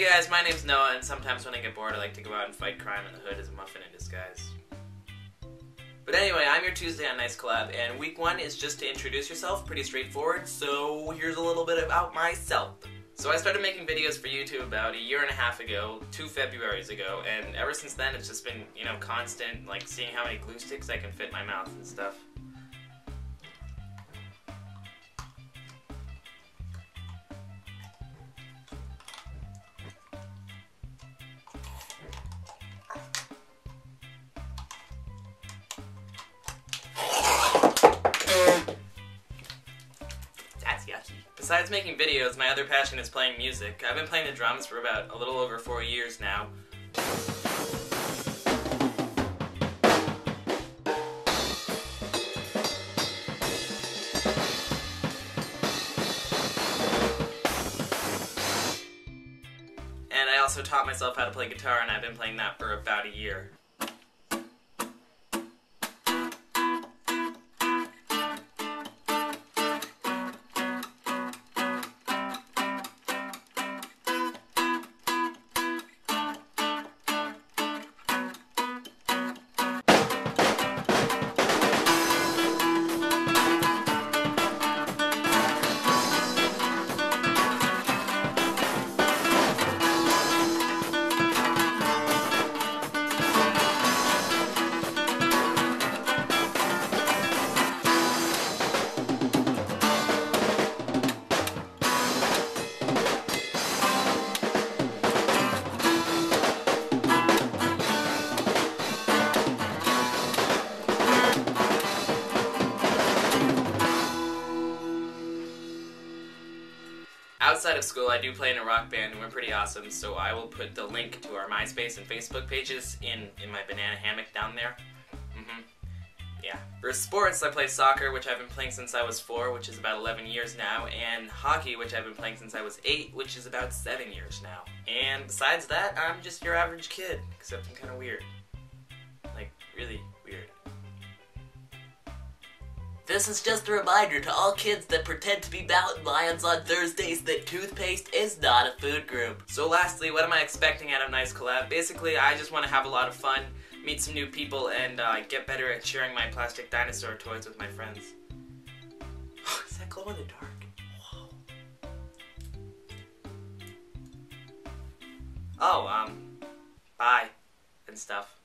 guys, my name's Noah, and sometimes when I get bored I like to go out and fight crime in the hood as a muffin in disguise. But anyway, I'm your Tuesday on Nice Collab, and week 1 is just to introduce yourself, pretty straightforward, so here's a little bit about myself. So I started making videos for YouTube about a year and a half ago, 2 Februaries ago, and ever since then it's just been, constant, like seeing how many glue sticks I can fit in my mouth and stuff. That's yucky. Besides making videos, my other passion is playing music. I've been playing the drums for about a little over 4 years now. And I also taught myself how to play guitar, and I've been playing that for about a year. Outside of school, I do play in a rock band, and we're pretty awesome, so I will put the link to our MySpace and Facebook pages in my banana hammock down there. Yeah. For sports, I play soccer, which I've been playing since I was 4, which is about 11 years now, and hockey, which I've been playing since I was 8, which is about 7 years now. And besides that, I'm just your average kid, except I'm kind of weird. Like, really weird. This is just a reminder to all kids that pretend to be mountain lions on Thursdays that toothpaste is not a food group. So lastly, what am I expecting out of Nice Collab? Basically, I just want to have a lot of fun, meet some new people, and get better at sharing my plastic dinosaur toys with my friends. Is that glow in the dark? Whoa. Oh, bye. And stuff.